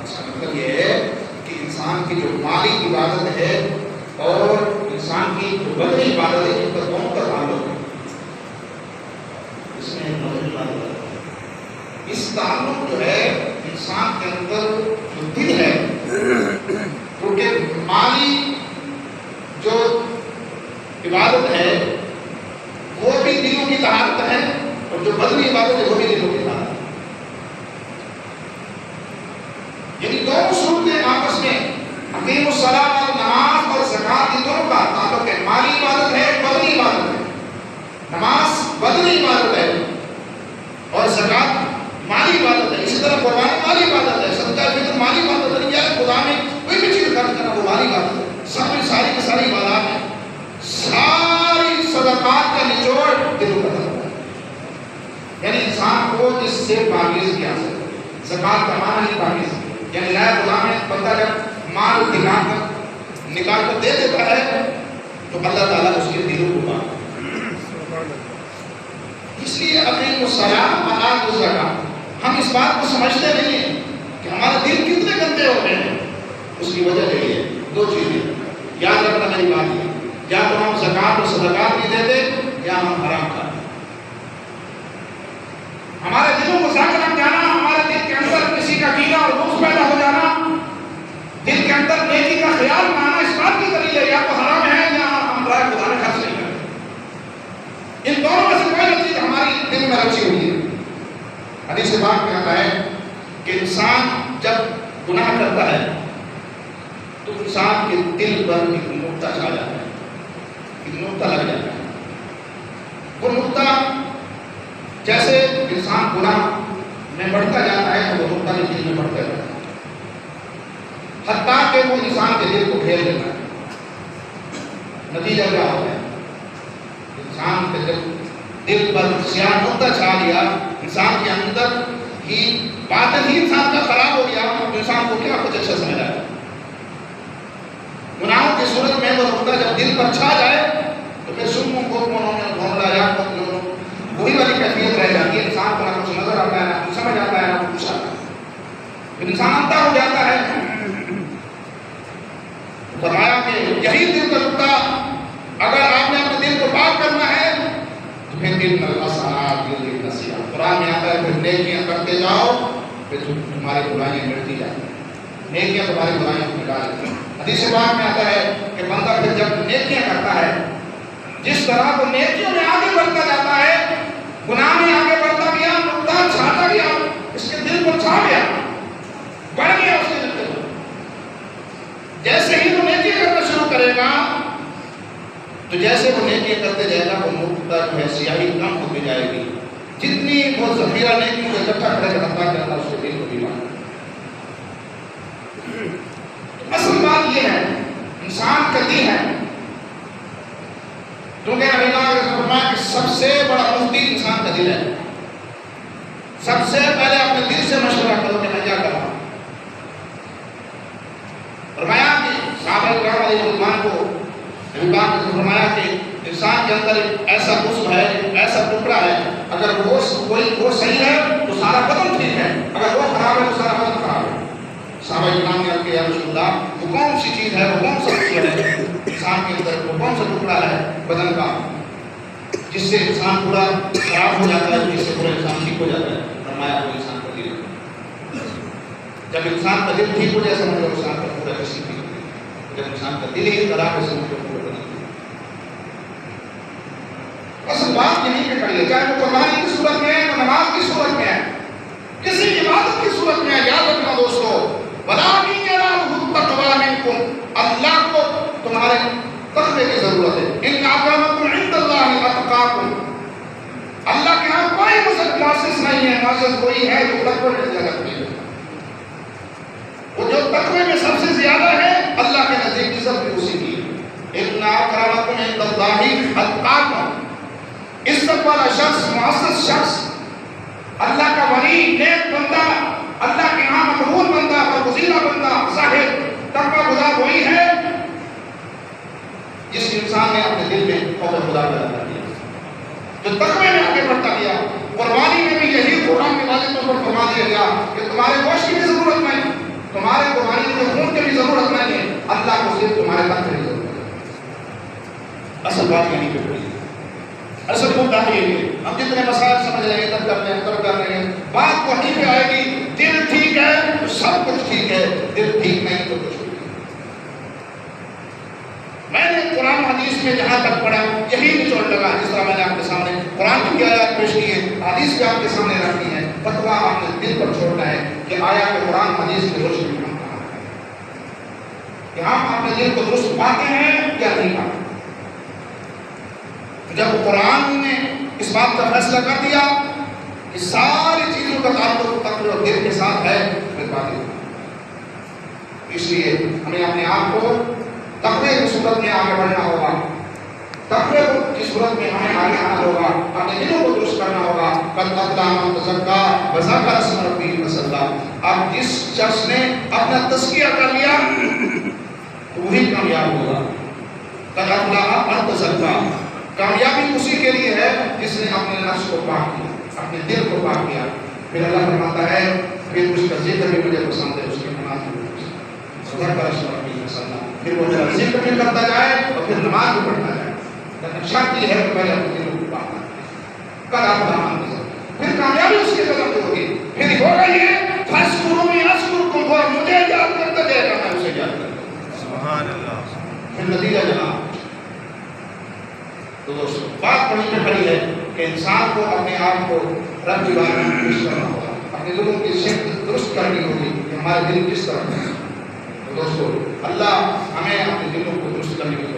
اس کا مطلب یہ ہے کہ انسان کی جو مالی عبادت ہے اور انسان کی جو بدنی عبادت ہے ان کا دونوں کا تعلق ہے. اس میں بدنی عبادت ہے، اس تعلق جو ہے انسان کے اندر جو دل ہے، کیونکہ مالی جو عبادت ہے وہ بھی دلوں کی طہارت ہے اور جو بدنی عبادت ہے وہ بھی دلوں کی طہارت ہے. یعنی دونوں صورتیں آپس میں اقیم الصلاۃ اور نماز اور زکوٰۃ ان دونوں کا تعلق ہے. مالی عبادت ہے، بدنی عبادت ہے. نماز بدنی عبادت ہے اور زکوٰۃ مالی عبادت ہے. اسی طرح قربانی مالی عبادت ہے، صدقہ فطر مالی عبادت ہے. کیا ہے؟ خدا میں کوئی بھی چیز خرچ کرنا وہ مالی عبادت ہے. سب میں ساری کی ساری عبادات ہیں. ساری صدقات کا نچوڑ دل کا تعلق ہے. یعنی انسان کو اس سے پاکیز کیا ہے. زکوٰۃ کا معنی ہی پاکیز ہے. یعنی لا خدا میں بندہ جب مال نکال کر دے دیتا ہے تو اللہ تعالیٰ اس کے دلوں کو پاک. اس لیے اقیم الصلاۃ و آتوا الزکاۃ ہم اس بات کو سمجھتے نہیں ہیں کہ ہمارے دل کتنے گندے ہو گئے ہیں. اس کی وجہ یہی ہے، دو چیزیں یاد رکھنا میری بات ہے. یا تو ہم زکوٰۃ اور صدقات نہیں دیتے یا ہم حرام کھاتے. ہمارے دلوں کو ذکر رکھ جانا، ہمارے دل کے اندر کسی کا کینہ اور بغض پیدا ہو جانا، دل کے اندر نیکی کا خیال نہ آنا، اس بات کی دلیل ہے یا تو حرام ہے یا ہم رائے خدا نے خرچ نہیں کرتے. ان دونوں میں سے کوئی نہ چیز ہماری دل میں رچی ہوئی ہے. حدیث پاک میں آتا ہے کہ انسان جب گناہ کرتا ہے تو انسان کے دل پر ایک نقطہ چھا جاتا ہے، ایک نقطہ لگ جاتا ہے. وہ نقطہ جیسے انسان گناہ میں بڑھتا جاتا ہے تو وہ نقطہ بھی دل میں بڑھتا جاتا ہے، حتیٰ کہ وہ انسان کے دل کو گھیر لیتا ہے. نتیجہ کیا ہوتا ہے؟ انسان کے دل پر سیاہ نقطہ چھا لیا، انسان کے اندر ہی باطن ہی انسان کا خراب ہو گیا. انسان کو کیا کچھ اچھا سمجھ آیا. گناہوں کی صورت میں وہ نقطہ جب دل پر چھا جائے تو پھر سنوں کو گھومڑا یا وہی والی کیفیت رہ جاتی ہے. انسان کو نہ کچھ نظر آتا ہے، نہ کچھ سمجھ آتا ہے، نہ کچھ آتا ہے. انسان اندھا ہو جاتا ہے. فرمایا کہ یہی دل کا نقطہ اگر آپ نے اپنے دل کو پاک کرنا ہے تو پھر دل میں الحسنات یذہبن السیئات. قرآن میں آتا ہے پھر نیکیاں کرتے جاؤ پھر تمہاری برائیاں مٹتی جائیں. نیکیاں تمہاری برائیوں کو مٹا دیتی ہیں. حدیث پاک میں آتا ہے کہ بندہ پھر جب نیکیاں کرتا ہے، جس طرح وہ نیکیوں میں آگے بڑھتا جاتا ہے، گناہ میں آگے بڑھتا گیا، نقطہ چھاتا گیا، اس کے دل پر چھا گیا، بڑھ گیا اس کے دل پر. جیسے ہی وہ نیکی کرنا شروع کرے گا تو جیسے وہ نیکی کرتے جائے گا وہ نقطہ جو ہے سیاہی کم ہوتی جائے گی. جتنی وہ ذخیرہ نیکی کو اکٹھا کرے گا حتیٰ کہ اللہ اس کے دل کو بھی مانے. اصل بات یہ ہے انسان کا دل ہے. کیونکہ نبی پاک نے فرمایا کہ سب سے بڑا مفتی انسان کا دل ہے. سب سے پہلے اپنے دل سے مشورہ کرو کہ میں کیا کروں. فرمایا کہ صحابہ کرام علیہ رضوان کو نبی پاک نے فرمایا کہ انسان کے اندر ایسا عضو ہے، ایسا ٹکڑا ہے، اگر وہ صحیح ہے تو سارا بدن ٹھیک ہے، اگر وہ خراب ہے تو سارا بدن خراب ہے. صحابہ کرام نے عرض کیا یا رسول اللہ وہ کون سی چیز ہے، وہ کون سا ٹکڑا ہے انسان کے اندر، وہ کون سا ٹکڑا ہے بدن کا جس سے انسان پورا خراب ہو جاتا ہے، جس سے پورا انسان ٹھیک ہو جاتا ہے. فرمایا وہ انسان کا دل. جب انسان کا دل ٹھیک ہو جائے سمجھ لو انسان کا پورا جسم ٹھیک ہو جائے. جب انسان کا دل ہی خراب ہے سمجھ لو پورا بدن. اصل بات یہی کہ کریے، چاہے وہ قربانی کی صورت میں ہے، وہ نماز کی صورت میں ہے، کسی عبادت کی صورت میں ہے. یاد رکھنا دوستو، وَلَٰكِنْ يَنَالُهُ التَّقْوَىٰ مِنْكُمْ. اللہ کو تمہارے تقوی کی ضرورت ہے. إِنَّ أَكْرَمَكُمْ عِندَ اللَّهِ أَتْقَاكُمْ. اللہ کے ہاں کوئی معزز نہیں ہے، معزز وہی ہے جو تقوی میں زیادہ ہے. وہ جو تقوی میں سب سے زیادہ ہے اللہ کے نزدیک عزت بھی اسی کی ہے. إِنَّ أَكْرَمَكُمْ عِندَ اللَّهِ أَتْقَاكُمْ. عزت والا شخص، معزز شخص، اللہ کا ولی، نیک بندہ، اللہ کے ہاں مقبول بندہ، برگزیدہ بندہ، زاہد، تقوی گزار وہی ہے جس انسان نے اپنے دل میں خوف خدا پیدا کر دیا، جو تقوی میں آگے بڑھتا گیا. قربانی میں بھی یہی قرآن کے واضح طور پر فرما دیا گیا کہ تمہارے گوشت کی بھی ضرورت نہیں، تمہارے چاہیے. ہم جتنے مسائل سمجھ رہے ہیں تب کر رہے ہیں، بات وہیں پہ آئے گی. دل ٹھیک ہے تو سب کچھ ٹھیک ہے، دل ٹھیک نہیں تو کچھ نہیں. میں نے قرآن حدیث میں جہاں تک پڑھا یہی نچوڑ لگا. جس طرح میں نے آپ کے سامنے قرآن کی آیات پیش کی ہے، حدیث بھی آپ کے سامنے رکھنی ہے. فتویٰ آپ نے دل پر چھوڑنا ہے کہ آیا کہ قرآن حدیث کی روشنی میں ہم کہاں ہیں، کہ ہم اپنے دل کو درست پاتے ہیں یا نہیں پاتے. جب قرآن نے اس بات کا فیصلہ کر دیا کہ ساری چیزوں کا تعلق تقوی اور دل کے ساتھ ہے، پھر بات ہے. اس لیے ہمیں اپنے آپ کو تقوی کی صورت میں آگے بڑھنا ہوگا. تقوی کی صورت میں ہمیں آگے آنا ہوگا، اپنے دلوں کو درست کرنا ہوگا. قد افلح من تزکا وذکر اسم ربہ فصلی. اب جس شخص نے اپنا تزکیہ کر لیا تو وہی کامیاب ہوگا. قد افلح من تزکا، کامیابی اسی کے لیے ہے جس نے اپنے نفس کو پاک کیا، اپنے دل کو پاک کیا. پھر اللہ فرماتا ہے پھر اس کا ذکر بھی مجھے پسند ہے، اس کی نماز بھی ذکر اسم ربہ فصلی. پھر وہ میرا ذکر بھی کرتا جائے اور پھر نماز بھی پڑھتا جائے. لیکن شرط یہ ہے کہ پہلے اپنے دل کو پاک کرنا. قد افلح من تزکا، پھر کامیابی اس کے قدم پہ ہوگی. پھر ہوگا یہ فاذکرونی اذکرکم، وہ مجھے یاد کرتا جائے گا، میں اسے یاد کرتا ہوں. سبحان اللہ. پھر نتیجہ جناب تو دوستو بات وہیں پہ کھڑی ہے کہ انسان کو اپنے آپ کو رب کی بارگاہ میں پیش کرنا ہوگا، اپنے دلوں کی شکل درست کرنی ہوگی کہ ہمارے دل کس طرح ہے. تو دوستو اللہ ہمیں اپنے دلوں کو درست کرنے کی